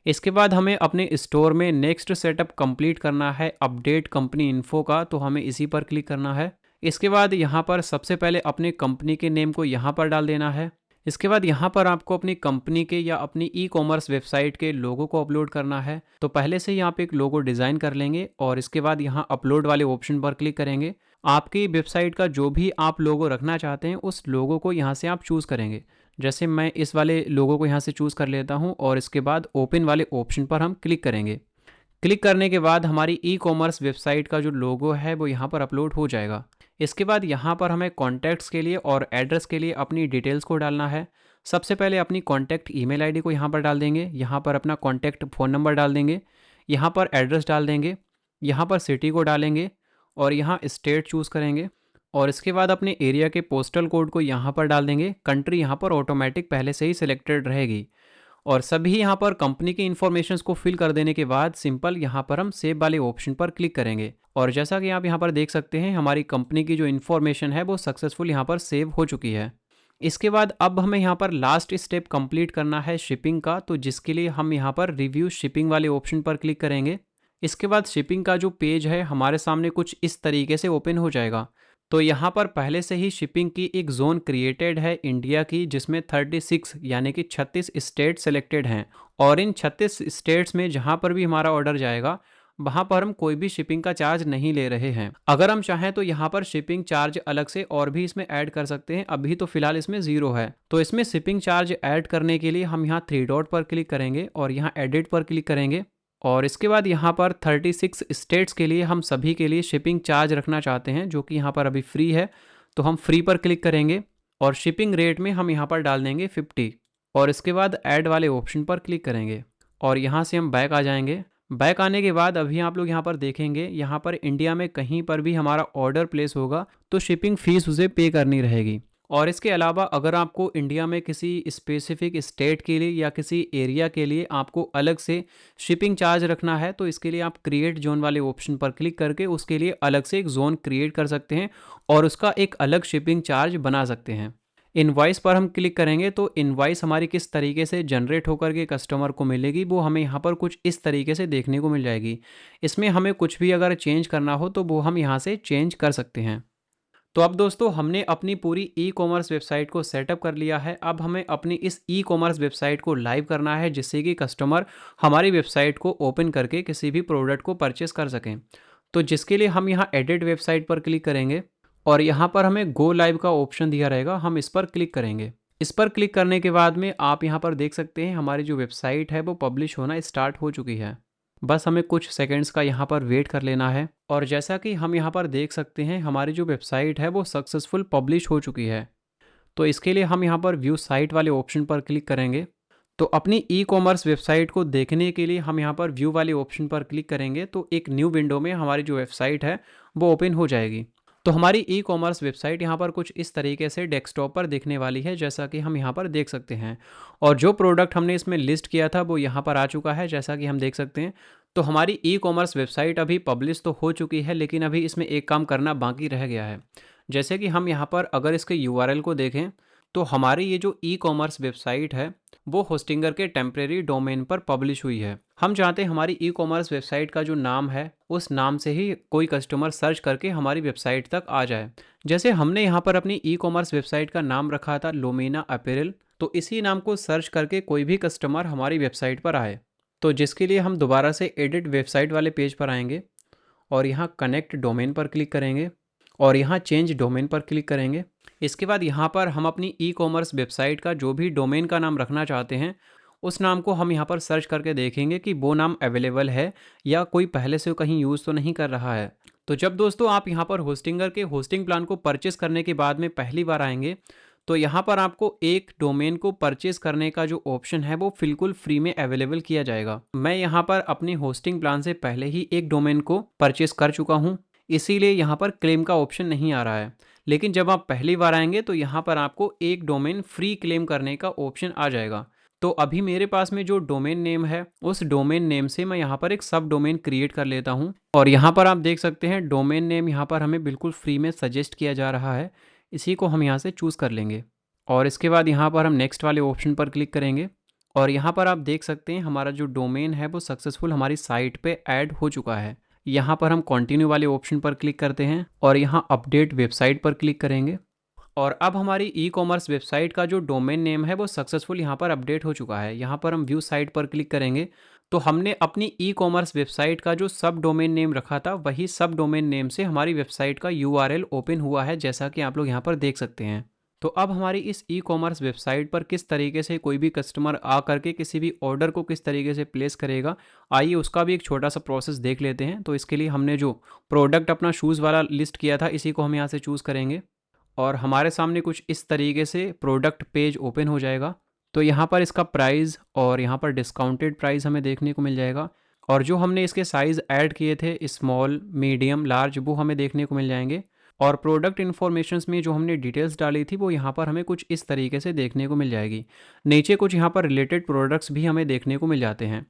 A: इसके बाद हमें अपने स्टोर में नेक्स्ट सेटअप कंप्लीट करना है अपडेट कंपनी इन्फो का, तो हमें इसी पर क्लिक करना है। इसके बाद यहाँ पर सबसे पहले अपने कंपनी के नेम को यहाँ पर डाल देना है। इसके बाद यहाँ पर आपको अपनी कंपनी के या अपनी ई कॉमर्स वेबसाइट के लोगो को अपलोड करना है। तो पहले से ही आप एक लोगो डिज़ाइन कर लेंगे और इसके बाद यहाँ अपलोड वाले ऑप्शन पर क्लिक करेंगे। आपकी वेबसाइट का जो भी आप लोगो रखना चाहते हैं उस लोगो को यहाँ से आप चूज़ करेंगे। जैसे मैं इस वाले लोगो को यहाँ से चूज़ कर लेता हूँ और इसके बाद ओपन वाले ऑप्शन पर हम क्लिक करेंगे। क्लिक करने के बाद हमारी ई कॉमर्स वेबसाइट का जो लोगो है वो यहाँ पर अपलोड हो जाएगा। इसके बाद यहाँ पर हमें कॉन्टैक्ट्स के लिए और एड्रेस के लिए अपनी डिटेल्स को डालना है। सबसे पहले अपनी कॉन्टैक्ट ईमेल आईडी को यहाँ पर डाल देंगे, यहाँ पर अपना कॉन्टैक्ट फ़ोन नंबर डाल देंगे, यहाँ पर एड्रेस डाल देंगे, यहाँ पर सिटी को डालेंगे और यहाँ स्टेट चूज़ करेंगे और इसके बाद अपने एरिया के पोस्टल कोड को यहाँ पर डाल देंगे। कंट्री यहाँ पर ऑटोमेटिक पहले से ही सिलेक्टेड रहेगी और सभी यहाँ पर कंपनी की इन्फॉर्मेशंस को फिल कर देने के बाद सिंपल यहाँ पर हम सेव वाले ऑप्शन पर क्लिक करेंगे और जैसा कि आप यहाँ पर देख सकते हैं हमारी कंपनी की जो इन्फॉर्मेशन है वो सक्सेसफुल यहाँ पर सेव हो चुकी है। इसके बाद अब हमें यहाँ पर लास्ट स्टेप कंप्लीट करना है शिपिंग का, तो जिसके लिए हम यहाँ पर रिव्यू शिपिंग वाले ऑप्शन पर क्लिक करेंगे। इसके बाद शिपिंग का जो पेज है हमारे सामने कुछ इस तरीके से ओपन हो जाएगा। तो यहाँ पर पहले से ही शिपिंग की एक जोन क्रिएटेड है इंडिया की, जिसमें 36 यानी कि 36 स्टेट सेलेक्टेड हैं और इन 36 स्टेट्स में जहाँ पर भी हमारा ऑर्डर जाएगा वहाँ पर हम कोई भी शिपिंग का चार्ज नहीं ले रहे हैं। अगर हम चाहें तो यहाँ पर शिपिंग चार्ज अलग से और भी इसमें ऐड कर सकते हैं। अभी तो फिलहाल इसमें 0 है। तो इसमें शिपिंग चार्ज ऐड करने के लिए हम यहाँ 3 डॉट पर क्लिक करेंगे और यहाँ एडिट पर क्लिक करेंगे और इसके बाद यहाँ पर 36 स्टेट्स के लिए हम सभी के लिए शिपिंग चार्ज रखना चाहते हैं, जो कि यहाँ पर अभी फ्री है। तो हम फ्री पर क्लिक करेंगे और शिपिंग रेट में हम यहाँ पर डाल देंगे 50 और इसके बाद ऐड वाले ऑप्शन पर क्लिक करेंगे और यहाँ से हम बैक आ जाएंगे। बैक आने के बाद अभी आप लोग यहाँ पर देखेंगे, यहाँ पर इंडिया में कहीं पर भी हमारा ऑर्डर प्लेस होगा तो शिपिंग फीस उसे पे करनी रहेगी। और इसके अलावा अगर आपको इंडिया में किसी स्पेसिफिक स्टेट के लिए या किसी एरिया के लिए आपको अलग से शिपिंग चार्ज रखना है, तो इसके लिए आप क्रिएट जोन वाले ऑप्शन पर क्लिक करके उसके लिए अलग से एक जोन क्रिएट कर सकते हैं और उसका एक अलग शिपिंग चार्ज बना सकते हैं। इनवॉइस पर हम क्लिक करेंगे तो इनवॉइस हमारी किस तरीके से जनरेट होकर के कस्टमर को मिलेगी वो हमें यहाँ पर कुछ इस तरीके से देखने को मिल जाएगी। इसमें हमें कुछ भी अगर चेंज करना हो तो वो हम यहाँ से चेंज कर सकते हैं। तो अब दोस्तों हमने अपनी पूरी ई कॉमर्स वेबसाइट को सेटअप कर लिया है। अब हमें अपनी इस ई कॉमर्स वेबसाइट को लाइव करना है जिससे कि कस्टमर हमारी वेबसाइट को ओपन करके किसी भी प्रोडक्ट को परचेस कर सकें। तो जिसके लिए हम यहाँ एडिट वेबसाइट पर क्लिक करेंगे और यहाँ पर हमें गो लाइव का ऑप्शन दिया रहेगा, हम इस पर क्लिक करेंगे। इस पर क्लिक करने के बाद में आप यहाँ पर देख सकते हैं हमारी जो वेबसाइट है वो पब्लिश होना स्टार्ट हो चुकी है। बस हमें कुछ सेकंड्स का यहाँ पर वेट कर लेना है और जैसा कि हम यहाँ पर देख सकते हैं हमारी जो वेबसाइट है वो सक्सेसफुल पब्लिश हो चुकी है। तो इसके लिए हम यहाँ पर व्यू साइट वाले ऑप्शन पर क्लिक करेंगे। तो अपनी ई कॉमर्स वेबसाइट को देखने के लिए हम यहाँ पर व्यू वाले ऑप्शन पर क्लिक करेंगे तो एक न्यू विंडो में हमारी जो वेबसाइट है वो ओपन हो जाएगी। तो हमारी ई कॉमर्स वेबसाइट यहाँ पर कुछ इस तरीके से डेस्कटॉप पर दिखने वाली है जैसा कि हम यहाँ पर देख सकते हैं। और जो प्रोडक्ट हमने इसमें लिस्ट किया था वो यहाँ पर आ चुका है जैसा कि हम देख सकते हैं। तो हमारी ई कॉमर्स वेबसाइट अभी पब्लिश तो हो चुकी है लेकिन अभी इसमें एक काम करना बाकी रह गया है। जैसे कि हम यहाँ पर अगर इसके यूआरएल को देखें तो हमारी ये जो ई कॉमर्स वेबसाइट है वो होस्टिंगर के टेम्परेरी डोमेन पर पब्लिश हुई है। हम चाहते हैं हमारी ई कॉमर्स वेबसाइट का जो नाम है उस नाम से ही कोई कस्टमर सर्च करके हमारी वेबसाइट तक आ जाए। जैसे हमने यहाँ पर अपनी ई कॉमर्स वेबसाइट का नाम रखा था लोमेना अपैरल, तो इसी नाम को सर्च करके कोई भी कस्टमर हमारी वेबसाइट पर आए। तो जिसके लिए हम दोबारा से एडिट वेबसाइट वाले पेज पर आएंगे और यहाँ कनेक्ट डोमेन पर क्लिक करेंगे और यहाँ चेंज डोमेन पर क्लिक करेंगे। इसके बाद यहाँ पर हम अपनी ई कॉमर्स वेबसाइट का जो भी डोमेन का नाम रखना चाहते हैं उस नाम को हम यहाँ पर सर्च करके देखेंगे कि वो नाम अवेलेबल है या कोई पहले से कहीं यूज़ तो नहीं कर रहा है। तो जब दोस्तों आप यहाँ पर होस्टिंगर के होस्टिंग प्लान को परचेस करने के बाद में पहली बार आएंगे तो यहाँ पर आपको एक डोमेन को परचेस करने का जो ऑप्शन है वो बिल्कुल फ्री में अवेलेबल किया जाएगा। मैं यहाँ पर अपनी होस्टिंग प्लान से पहले ही एक डोमेन को परचेस कर चुका हूँ, इसीलिए यहाँ पर क्लेम का ऑप्शन नहीं आ रहा है। लेकिन जब आप पहली बार आएंगे तो यहाँ पर आपको एक डोमेन फ्री क्लेम करने का ऑप्शन आ जाएगा। तो अभी मेरे पास में जो डोमेन नेम है उस डोमेन नेम से मैं यहाँ पर एक सब डोमेन क्रिएट कर लेता हूँ और यहाँ पर आप देख सकते हैं डोमेन नेम यहाँ पर हमें बिल्कुल फ्री में सजेस्ट किया जा रहा है। इसी को हम यहाँ से चूज़ कर लेंगे और इसके बाद यहाँ पर हम नेक्स्ट वाले ऑप्शन पर क्लिक करेंगे और यहाँ पर आप देख सकते हैं हमारा जो डोमेन है वो सक्सेसफुल हमारी साइट पे ऐड हो चुका है। यहाँ पर हम कंटिन्यू वाले ऑप्शन पर क्लिक करते हैं और यहाँ अपडेट वेबसाइट पर क्लिक करेंगे और अब हमारी ई कॉमर्स वेबसाइट का जो डोमेन नेम है वो सक्सेसफुल यहाँ पर अपडेट हो चुका है। यहाँ पर हम व्यू साइट पर क्लिक करेंगे तो हमने अपनी ई कॉमर्स वेबसाइट का जो सब डोमेन नेम रखा था वही सब डोमेन नेम से हमारी वेबसाइट का यूआरएल ओपन हुआ है जैसा कि आप लोग यहाँ पर देख सकते हैं। तो अब हमारी इस ई कॉमर्स वेबसाइट पर किस तरीके से कोई भी कस्टमर आ करके किसी भी ऑर्डर को किस तरीके से प्लेस करेगा, आइए उसका भी एक छोटा सा प्रोसेस देख लेते हैं। तो इसके लिए हमने जो प्रोडक्ट अपना शूज़ वाला लिस्ट किया था इसी को हम यहाँ से चूज़ करेंगे और हमारे सामने कुछ इस तरीके से प्रोडक्ट पेज ओपन हो जाएगा। तो यहाँ पर इसका प्राइस और यहाँ पर डिस्काउंटेड प्राइस हमें देखने को मिल जाएगा और जो हमने इसके साइज़ ऐड किए थे स्मॉल मीडियम लार्ज वो हमें देखने को मिल जाएंगे और प्रोडक्ट इन्फॉर्मेशंस में जो हमने डिटेल्स डाली थी वो यहाँ पर हमें कुछ इस तरीके से देखने को मिल जाएगी। नीचे कुछ यहाँ पर रिलेटेड प्रोडक्ट्स भी हमें देखने को मिल जाते हैं।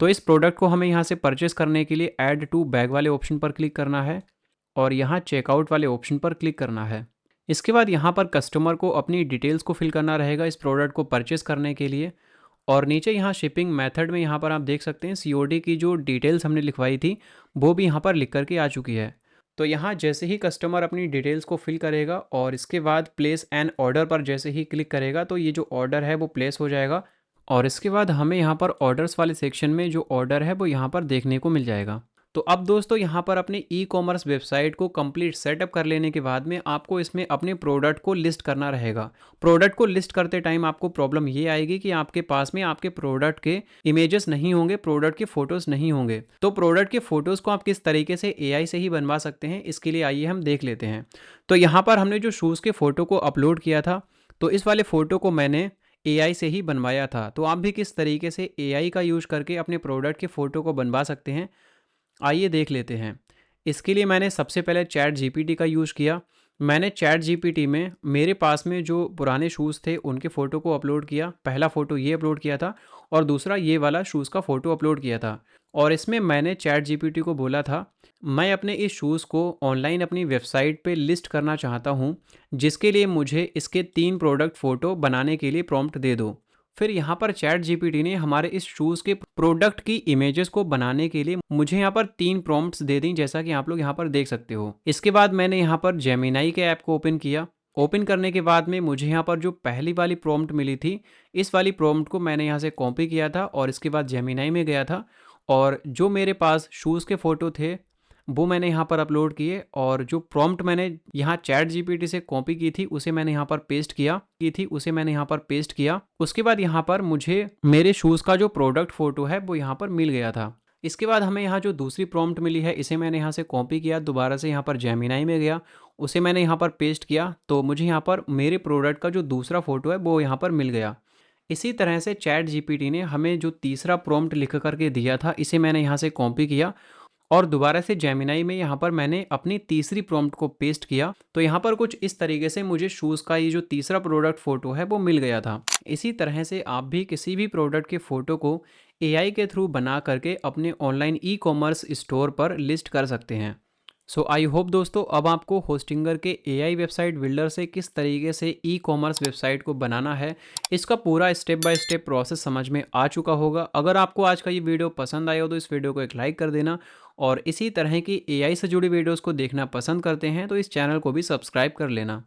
A: तो इस प्रोडक्ट को हमें यहाँ से परचेस करने के लिए ऐड टू बैग वाले ऑप्शन पर क्लिक करना है और यहाँ चेकआउट वाले ऑप्शन पर क्लिक करना है। इसके बाद यहाँ पर कस्टमर को अपनी डिटेल्स को फिल करना रहेगा इस प्रोडक्ट को परचेस करने के लिए और नीचे यहाँ शिपिंग मेथड में यहाँ पर आप देख सकते हैं सीओडी की जो डिटेल्स हमने लिखवाई थी वो भी यहाँ पर लिख करके आ चुकी है। तो यहाँ जैसे ही कस्टमर अपनी डिटेल्स को फिल करेगा और इसके बाद प्लेस एन ऑर्डर पर जैसे ही क्लिक करेगा तो ये जो ऑर्डर है वो प्लेस हो जाएगा और इसके बाद हमें यहाँ पर ऑर्डर्स वाले सेक्शन में जो ऑर्डर है वो यहाँ पर देखने को मिल जाएगा। तो अब दोस्तों यहाँ पर अपने ई कॉमर्स वेबसाइट को कंप्लीट सेटअप कर लेने के बाद में आपको इसमें अपने प्रोडक्ट को लिस्ट करना रहेगा। प्रोडक्ट को लिस्ट करते टाइम आपको प्रॉब्लम ये आएगी कि आपके पास में आपके प्रोडक्ट के इमेजेस नहीं होंगे, प्रोडक्ट के फोटोज़ नहीं होंगे। तो प्रोडक्ट के फोटोज़ को आप किस तरीके से एआई से ही बनवा सकते हैं इसके लिए आइए हम देख लेते हैं। तो यहाँ पर हमने जो शूज़ के फ़ोटो को अपलोड किया था तो इस वाले फ़ोटो को मैंने एआई से ही बनवाया था। तो आप भी किस तरीके से एआई का यूज़ करके अपने प्रोडक्ट के फ़ोटो को बनवा सकते हैं आइए देख लेते हैं। इसके लिए मैंने सबसे पहले चैट जीपीटी का यूज़ किया। मैंने चैट जीपीटी में मेरे पास में जो पुराने शूज़ थे उनके फ़ोटो को अपलोड किया। पहला फ़ोटो ये अपलोड किया था और दूसरा ये वाला शूज़ का फ़ोटो अपलोड किया था और इसमें मैंने चैट जीपीटी को बोला था, मैं अपने इस शूज़ को ऑनलाइन अपनी वेबसाइट पे लिस्ट करना चाहता हूँ, जिसके लिए मुझे इसके 3 प्रोडक्ट फ़ोटो बनाने के लिए प्रॉम्प्ट दे दो। फिर यहाँ पर चैट जीपीटी ने हमारे इस शूज़ के प्रोडक्ट की इमेजेस को बनाने के लिए मुझे यहाँ पर 3 प्रॉम्प्ट्स दे दी, जैसा कि आप लोग यहाँ पर देख सकते हो। इसके बाद मैंने यहाँ पर जेमिनाई के ऐप को ओपन किया। ओपन करने के बाद में मुझे यहाँ पर जो पहली वाली प्रॉम्प्ट मिली थी, इस वाली प्रॉम्प्ट को मैंने यहाँ से कॉपी किया था और इसके बाद जेमिनाई में गया था और जो मेरे पास शूज़ के फ़ोटो थे, वो मैंने यहाँ पर अपलोड किए और जो प्रॉम्प्ट मैंने यहाँ चैट जीपीटी से कॉपी की थी, उसे मैंने यहाँ पर पेस्ट किया। उसके बाद यहाँ पर मुझे मेरे शूज़ का जो प्रोडक्ट फ़ोटो है, वो यहाँ पर मिल गया था। इसके बाद हमें यहाँ जो दूसरी प्रॉम्प्ट मिली है, इसे मैंने यहाँ से कॉपी किया, दोबारा से यहाँ पर जेमिनाई में गया, उसे मैंने यहाँ पर पेस्ट किया, तो मुझे यहाँ पर मेरे प्रोडक्ट का जो दूसरा फ़ोटो है, वो यहाँ पर मिल गया। इसी तरह से चैट जीपीटी ने हमें जो तीसरा प्रॉम्प्ट लिख करके दिया था, इसे मैंने यहाँ से कॉपी किया और दोबारा से जेमिनाई में यहाँ पर मैंने अपनी तीसरी प्रॉम्प्ट को पेस्ट किया। तो यहाँ पर कुछ इस तरीके से मुझे शूज़ का ये जो तीसरा प्रोडक्ट फ़ोटो है, वो मिल गया था। इसी तरह से आप भी किसी भी प्रोडक्ट के फ़ोटो को एआई के थ्रू बना करके अपने ऑनलाइन ई कॉमर्स स्टोर पर लिस्ट कर सकते हैं। सो आई होप दोस्तों, अब आपको होस्टिंगर के एआई वेबसाइट बिल्डर से किस तरीके से ई कॉमर्स वेबसाइट को बनाना है, इसका पूरा स्टेप बाय स्टेप प्रोसेस समझ में आ चुका होगा। अगर आपको आज का ये वीडियो पसंद आया हो तो इस वीडियो को एक लाइक कर देना और इसी तरह की एआई से जुड़ी वीडियोस को देखना पसंद करते हैं तो इस चैनल को भी सब्सक्राइब कर लेना।